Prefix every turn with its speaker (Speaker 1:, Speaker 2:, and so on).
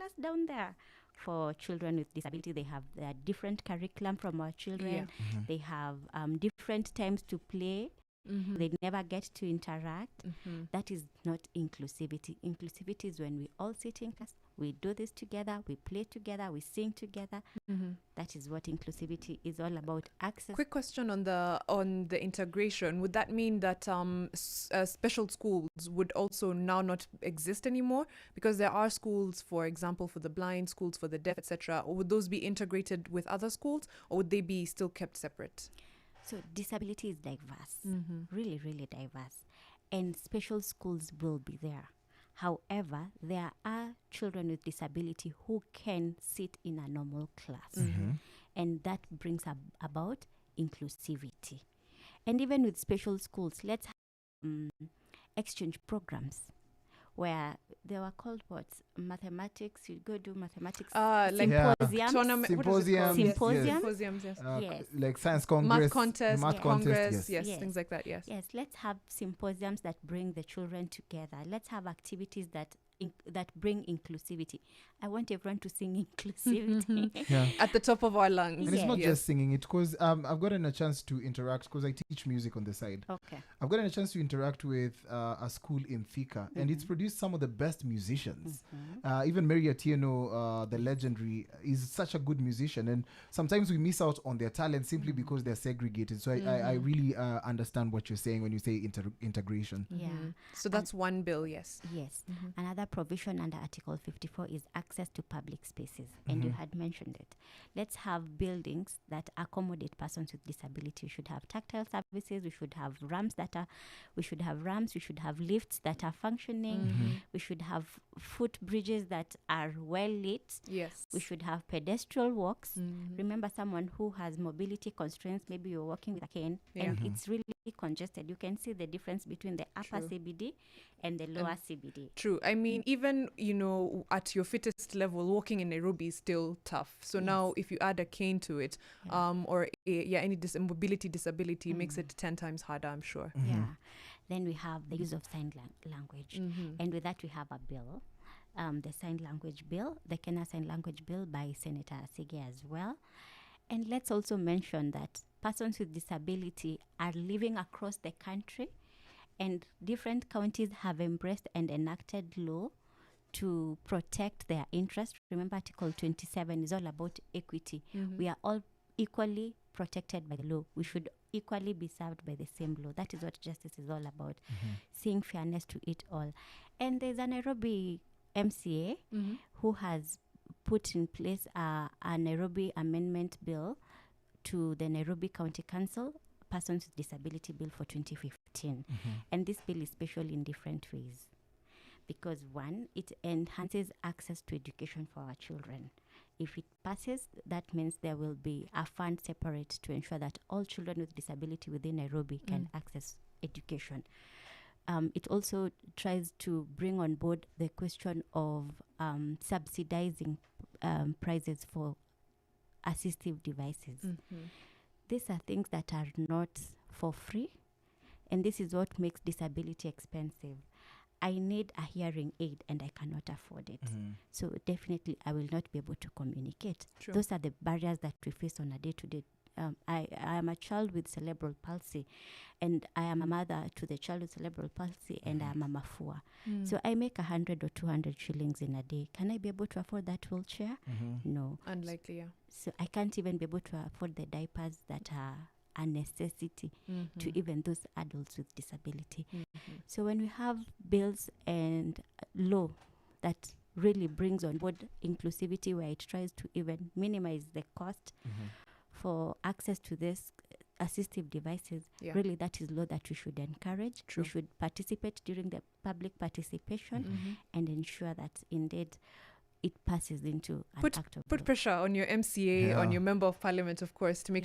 Speaker 1: class down there. For children with disability, they have their different curriculum from our children.
Speaker 2: Yeah.
Speaker 1: They have different times to play. They never get to interact. That is not inclusivity. Inclusivity is when we all sit in class, we do this together, we play together, we sing together. That is what inclusivity is all about. Access.
Speaker 2: Quick question on the integration. Would that mean that special schools would also now not exist anymore? Because there are schools, for example, for the blind, schools for the deaf, etc. Or would those be integrated with other schools, or would they be still kept separate?
Speaker 1: So disability is diverse, really, really diverse. And special schools will be there. However, there are children with disability who can sit in a normal class. And that brings about inclusivity. And even with special schools, let's have exchange programs where they were called what? Mathematics. You go do mathematics symposiums.
Speaker 2: Symposiums, yes.
Speaker 1: Yes.
Speaker 3: Like science congress,
Speaker 2: math contest,
Speaker 3: congress,
Speaker 2: yes, things like that. Yes.
Speaker 1: Yes, let's have symposiums that bring the children together. Let's have activities that bring inclusivity. I want everyone to sing inclusivity.
Speaker 2: At the top of our lungs.
Speaker 3: And it's not just singing it, because I've gotten a chance to interact, because I teach music on the side.
Speaker 1: Okay.
Speaker 3: I've gotten a chance to interact with a school in Thika, and it's produced some of the best musicians. Even Mary Atieno, the legendary, is such a good musician, and sometimes we miss out on their talent simply because they're segregated. So I really understand what you're saying when you say integration.
Speaker 1: Yeah.
Speaker 2: So that's one bill, yes.
Speaker 1: Yes. Another provision under Article 54 is access to public spaces, and you had mentioned it. Let's have buildings that accommodate persons with disability. We should have tactile services. We should have ramps. We should have lifts that are functioning. We should have footbridges that are well lit.
Speaker 2: Yes.
Speaker 1: We should have pedestrian walks. Remember, someone who has mobility constraints, maybe you're walking with a cane, and it's really congested. You can see the difference between the upper CBD and the lower CBD.
Speaker 2: True. I mean, even, at your fittest level, walking in Nairobi is still tough. So now if you add a cane to it, or any mobility disability, makes it 10 times harder, I'm sure.
Speaker 1: Yeah. Then we have the use of sign language. And with that, we have a bill, the sign language bill, the Kenya Sign Language Bill by Senator Asegi as well. And let's also mention that persons with disability are living across the country, and different counties have embraced and enacted law to protect their interests. Remember, Article 27 is all about equity. We are all equally protected by the law. We should equally be served by the same law. That is what justice is all about, seeing fairness to it all. And there's a Nairobi MCA who has put in place a Nairobi Amendment Bill to the Nairobi County Council Persons with Disability Bill for 2015. And this bill is special in different ways. Because one, it enhances access to education for our children. If it passes, that means there will be a fund separate to ensure that all children with disability within Nairobi can access education. It also tries to bring on board the question of subsidizing prices for assistive devices. These are things that are not for free, and this is what makes disability expensive. I need a hearing aid and I cannot afford it. So definitely I will not be able to communicate.
Speaker 2: True.
Speaker 1: Those are the barriers that we face on a day-to-day. I am a child with cerebral palsy, and I am a mother to the child with cerebral palsy, and I am a mafua. So I make 100 or 200 shillings in a day. Can I be able to afford that wheelchair? No.
Speaker 2: Unlikely, yeah.
Speaker 1: So I can't even be able to afford the diapers that are a necessity to even those adults with disability. So when we have bills and law that really brings on board inclusivity, where it tries to even minimize the cost for access to this assistive devices, really that is law that we should encourage.
Speaker 2: True.
Speaker 1: We should participate during the public participation and ensure that indeed it passes into an act of
Speaker 2: Put
Speaker 1: law.
Speaker 2: pressure on your MCA, on your member of parliament, of course, to make